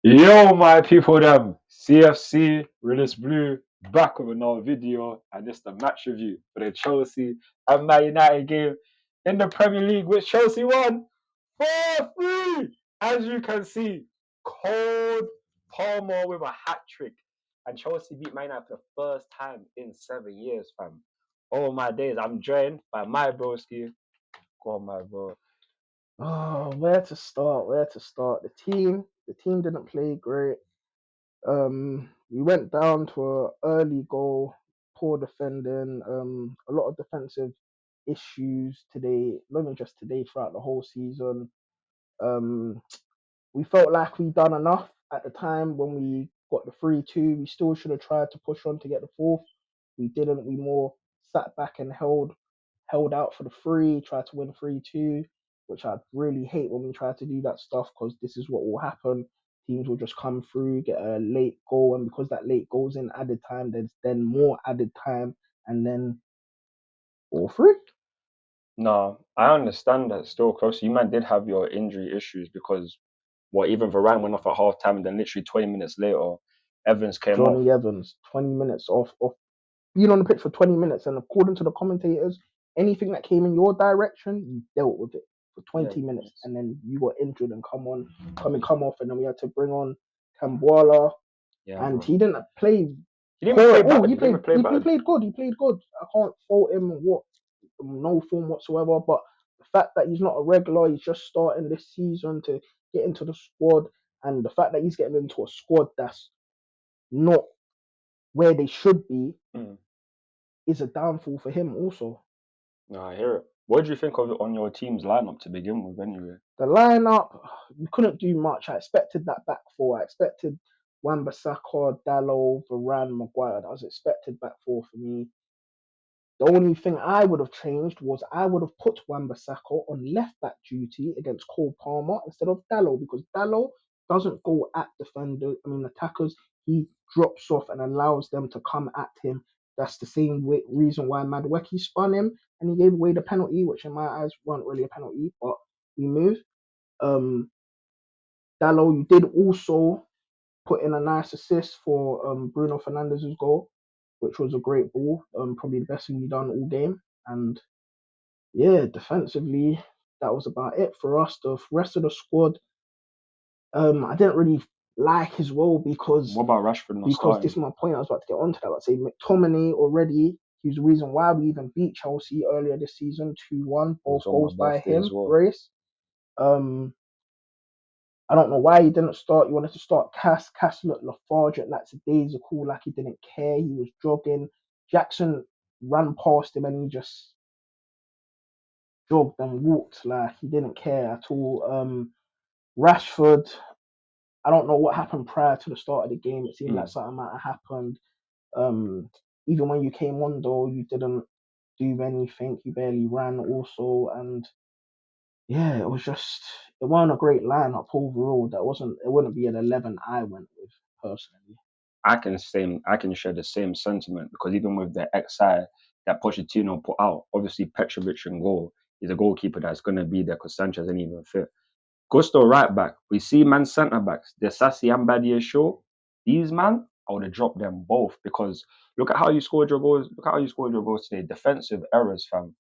Yo, my people, them CFC, Realist Blue, back with another video, and this the match review for the Chelsea and Man United game in the Premier League, which Chelsea won 4-3. As you can see, Cold Palmer with a hat trick, and Chelsea beat Man United for the first time in 7 years, fam. Oh my days, I'm joined by my broski. Go on, my bro. Oh, where to start? Where to start? The team didn't play great. We went down to an early goal, poor defending, a lot of defensive issues today. Not even just today, throughout the whole season. Um, we felt like we done enough at the time when we got the 3-2. We still should have tried to push on to get the fourth. We didn't. We more sat back and held out for the three, tried to win 3-2, which I really hate when we try to do that stuff because this is what will happen. Teams will just come through, get a late goal, and because that late goal's in added time, there's then more added time, and then all three. No, I understand that still close. You man did have your injury issues because even Varane went off at half time and then literally 20 minutes later, Evans came off. Johnny Evans, 20 minutes off being on the pitch for 20 minutes, and according to the commentators, anything that came in your direction, you dealt with it for Yeah, 20 minutes, and then you got injured and come off, and then we had to bring on Cambuala, yeah, and bro. he didn't play He didn't even poor play at all. bad. He He didn't played even play he, he bad. played good. He played good. I can't fault him what no form whatsoever. But the fact that he's not a regular, he's just starting this season to get into the squad, and the fact that he's getting into a squad that's not where they should be Mm. is a downfall for him also. No, I hear it. What do you think of it on your team's lineup to begin with, anyway? The lineup, we couldn't do much. I expected that back four. I expected Wan-Bissaka, Dalot, Varane, Maguire. That was expected back four for me. The only thing I would have changed was I would have put Wan-Bissaka on left back duty against Cole Palmer instead of Dalot because Dalot doesn't go at attackers. He drops off and allows them to come at him. That's the same reason why Madueke spun him and he gave away the penalty, which in my eyes weren't really a penalty, but we moved. Um, Dallo, you did also put in a nice assist for Bruno Fernandez's goal, which was a great ball. Probably the best thing we done all game. And yeah, defensively, that was about it for us. The rest of the squad, I didn't really like as well What about Rashford not because this starting? is my point. I was about to get onto that. I'd say McTominay already. He's the reason why we even beat Chelsea earlier this season, 2-1, It both was on my goals by birthday as him, well. brace. Um, I don't know why he didn't start. You wanted to start Cass. Cass looked lethargic, like lackadaisical, like he didn't care. He was jogging. Jackson ran past him and he just jogged and walked like he didn't care at all. Rashford, I don't know what happened prior to the start of the game. It seemed like Mm. something might have happened. Um, Even when you came on though, you didn't do anything. You barely ran also, and yeah, it wasn't a great lineup overall. It wouldn't be an 11 I went with personally. I can share the same sentiment because even with the XI that Pochettino put out, obviously Petrovic in goal is a goalkeeper that's going to be there because Sanchez ain't even fit. Gusto right back. We see man centre backs. The Sassy and Badia show. These man, I would have dropped them both because look at how you scored your goals. Look at how you scored your goals today. Defensive errors, fam.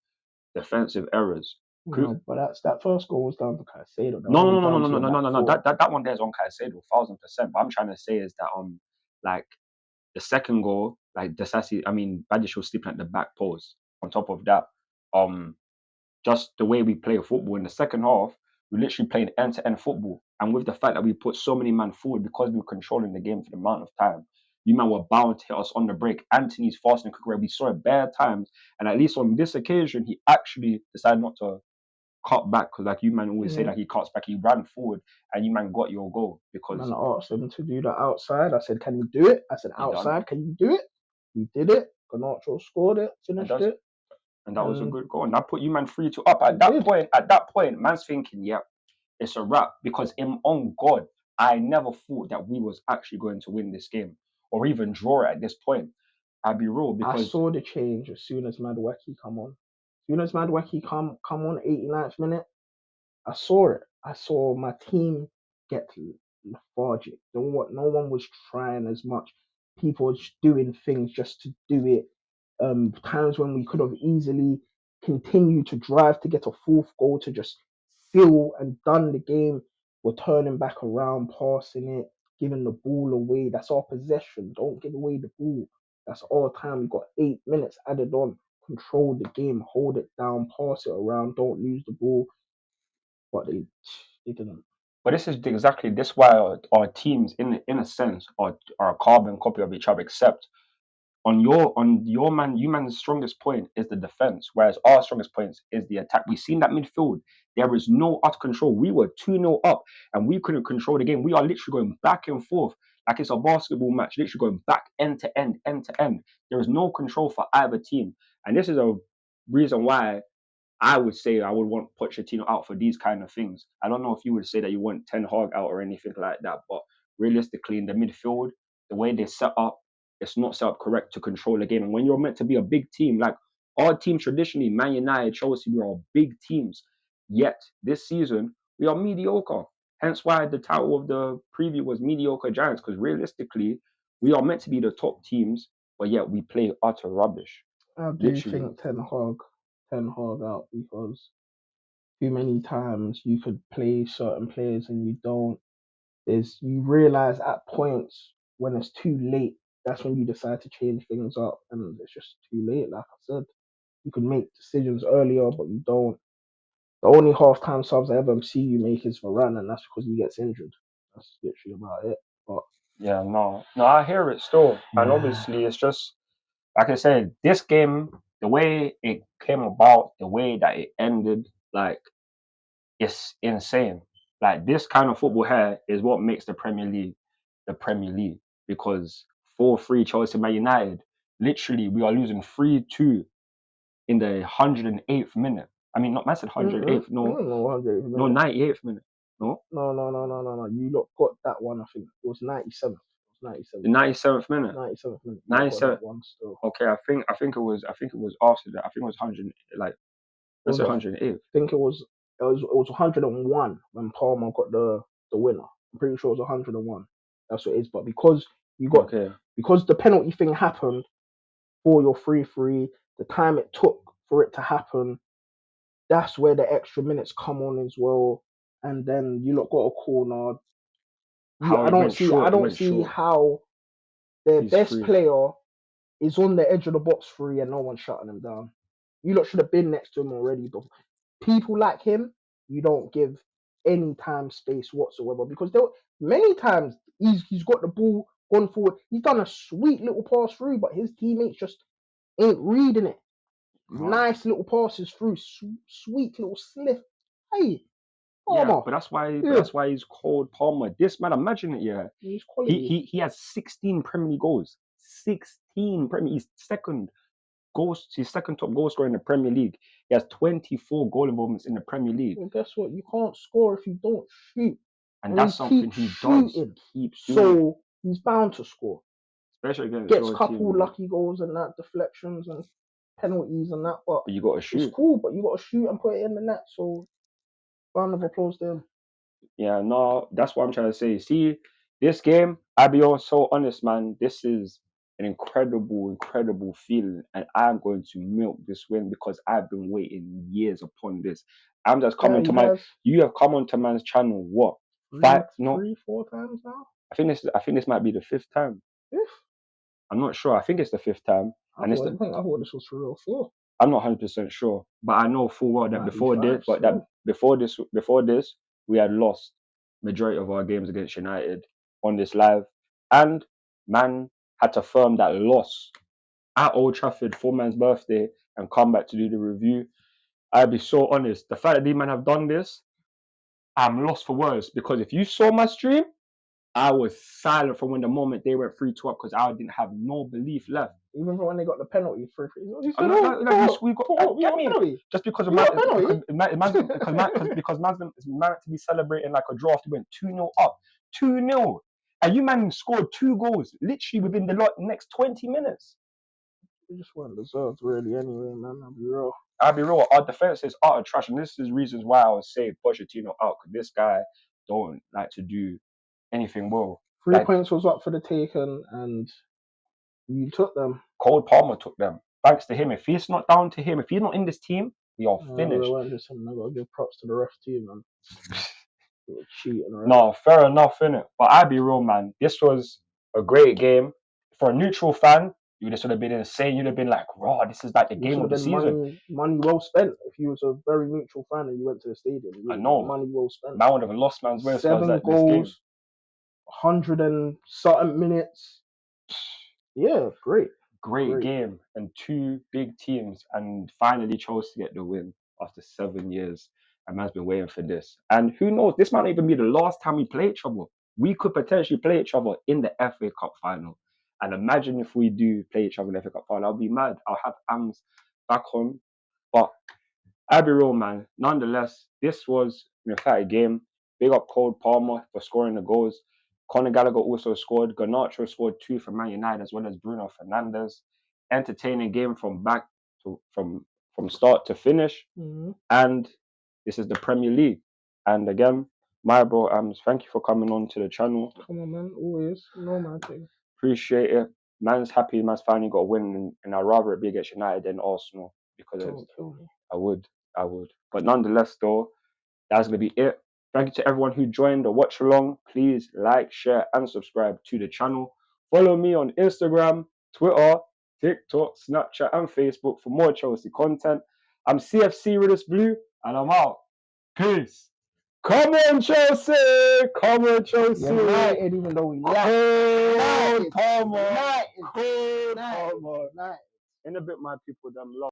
Defensive errors. No, but that first goal was down to Caicedo. That No, no, wasn't no, no, down no, to no, your no, no, back no, no. four. That one there's on Caicedo, 1000%. But I'm trying to say is that like the second goal, like Desassi, I mean Badish was sleeping at the back post. On top of that, um, just the way we play football in the second half, we literally played end to end football. And with the fact that we put so many men forward because we were controlling the game for the amount of time, you man were bound to hit us on the break. Anthony's fast and quick where we saw it bare times, and at least on this occasion, he actually decided not to cut back because, like you man always say, Yeah. like he cuts back, he ran forward, and you man got your goal Man, because I asked him to do that outside. I said, "Can you do it?" I said, he done, "Outside, can you do it?" He did it. Ganacho scored it, and finished that's it, and that was a and good goal. And that put you man 3-2 up. it did. At that point, man's thinking, yeah, it's a wrap because on God, I never thought that we was actually going to win this game or even draw it at this point. I'd be real I because saw the change as soon as Madueke come on. As soon as Madueke come on 89th minute, I saw it. I saw my team get lethargic. No one was trying as much. People were just doing things just to do it. Times when we could have easily continued to drive to get a fourth goal to just fill and done the game. We're turning back around, passing it, giving the ball away. That's our possession. Don't give away the ball. That's our time. We've got 8 minutes added on. Control the game, hold it down, pass it around, don't lose the ball. But they didn't. But this is exactly this why our teams, in a sense, are a carbon copy of each other. Except on your man, you man's strongest point is the defense, whereas our strongest point is the attack. We've seen that midfield. There is no utter control. We were 2-0 up and we couldn't control the game. We are literally going back and forth like it's a basketball match, literally going back end to end, end to end. There is no control for either team. And this is a reason why I would say I would want Pochettino out for these kind of things. I don't know if you would say that you want Ten Hag out or anything like that, but realistically, in the midfield, the way they set up, it's not set up correct to control the game. And when you're meant to be a big team, like our team traditionally, Man United, Chelsea, we are big teams. Yet this season, we are mediocre. Hence why the title of the preview was Mediocre Giants, because realistically, we are meant to be the top teams, but yet we play utter rubbish. I do Literally. think Ten Hag out because too many times you could play certain players and you don't. You realize at points when it's too late. That's when you decide to change things up, and it's just too late. Like I said, you could make decisions earlier, but you don't. The only halftime subs I ever see you make is Varane, and that's because he gets injured. That's literally about it. But Yeah, no, I hear it still, and yeah, obviously it's just like I said, this game, the way it came about, the way that it ended, like it's insane. Like this kind of football here is what makes the Premier League, because 4-3 Chelsea Man United, literally we are losing 3-2 in the 108th minute. I mean, not massive 108th, no, no, 100 no, minute. 98th minute, no, No. You lot got that one. I think it was 97th. It was the 97th. 97th minute, 97th minute. You lot got 97th. that one still. Okay, I think it was after that. I think it was 100, like It let's was say a, 108th. I think it was 101 when Palmer got the winner. I'm pretty sure it was 101. That's what it is. But Okay, because the penalty thing happened for your 3-3, the time it took for it to happen, that's where the extra minutes come on as well. And then you lot got a corner. how it went I short, it don't went see short. how their He's best free. player is on the edge of the box free and no one's shutting him down. You lot should have been next to him already, but people like him, you don't give any time space whatsoever because there were many times he's got the ball gone forward. He's done a sweet little pass through, but his teammates just ain't reading it. No. Nice little passes through, sweet little slip. Hey, Yeah, Palmer, but yeah, that's why he's called Palmer. This man, imagine it, yeah. he's He quality. he he has 16 Premier League goals. 16 Premier. He's second top goal scorer in the Premier League. He has 24 goal involvements in the Premier League. Well, guess what? You can't score if you don't shoot, And and he that's something keeps he does. shooting, Keeps doing it. so he's bound to score. Especially against Gets your couple team. lucky goals and that, deflections and penalties and that, but But you gotta it's shoot. cool. But you got to shoot and put it in the net. So round of applause to him. Yeah, no, that's what I'm trying to say. See, this game, I'll be so honest, man. This is an incredible, incredible feeling, and I'm going to milk this win because I've been waiting years upon this. I'm just Yeah, coming he to my. has You have come onto man's channel. What? three, Five? No, three, 4 times now. I think this might be the fifth time. Fifth? I'm not sure. I think it's the fifth time, and it's the. I thought this was for real. Four. I'm not 100% sure, but I know full well that Might be before this, five still. before this, we had lost majority of our games against United on this live, and man had to firm that loss at Old Trafford for man's birthday and come back to do the review. I'll be so honest, the fact that these men have done this, I'm lost for words because if you saw my stream, I was silent from when the moment they went 3-2 up because I didn't have no belief left. Even when they got the penalty, 3-3. He I'm said, like, "Oh, like we what? we got What? We get got a me penalty. just because of We got a penalty." because man's is meant to be celebrating like a draw after went 2-0 up, 2-0, and you man scored 2 goals literally within the next 20 minutes. We just weren't deserved, really. Anyway, man, I'll be real. I'll be real, our defense is utter trash, and this is reasons why I would say Pochettino out because this guy don't like to do. anything will. 3 Like, points was up for the taking, and you took them. Cole Palmer took them. Thanks to him. If he's not down to him, if he's not in this team, we are They finished. weren't just something. I gotta give props to the ref too, man. They were cheating, right? No, fair enough, innit? But I'd be real, man. This was a great game. For a neutral fan, you would have sort of been insane. You'd have been like, raw, this is like the It game should of have the been season. money well spent. If you was a very neutral fan and you went to the stadium, I know. money well spent. Man would have lost man's way as far as 7 like this game. goals, 100 and something minutes. Yeah, great. Great game. And 2 big teams, and finally chose to get the win after 7 years. And man's been waiting for this. And who knows, this might not even be the last time we play each other. We could potentially play each other in the FA Cup final. And imagine if we do play each other in the FA Cup final. I'll be mad. I'll have Ambz back on. But I'll be real, man. Nonetheless, this was an exciting game. Big up Cole Palmer for scoring the goals. Conor Gallagher also scored. Garnacho scored 2 for Man United, as well as Bruno Fernandes. Entertaining game from start to finish. Mm-hmm. And this is the Premier League. And again, my bro, thank you for coming on to the channel. Come on, man. Always. No, man. Appreciate it. Man's happy. Man's finally got a win, and I'd rather it be against United than Arsenal because Don't kill me. I would. But nonetheless, though, that's going to be it. Thank you to everyone who joined the watch along. Please like, share, and subscribe to the channel. Follow me on Instagram, Twitter, TikTok, Snapchat, and Facebook for more Chelsea content. I'm CFC Riddles Blue, and I'm out. Peace. Come on, Chelsea! Come on, Chelsea! United, even though we Cold Palmer! United. Cold Palmer! In a bit, my people, them love.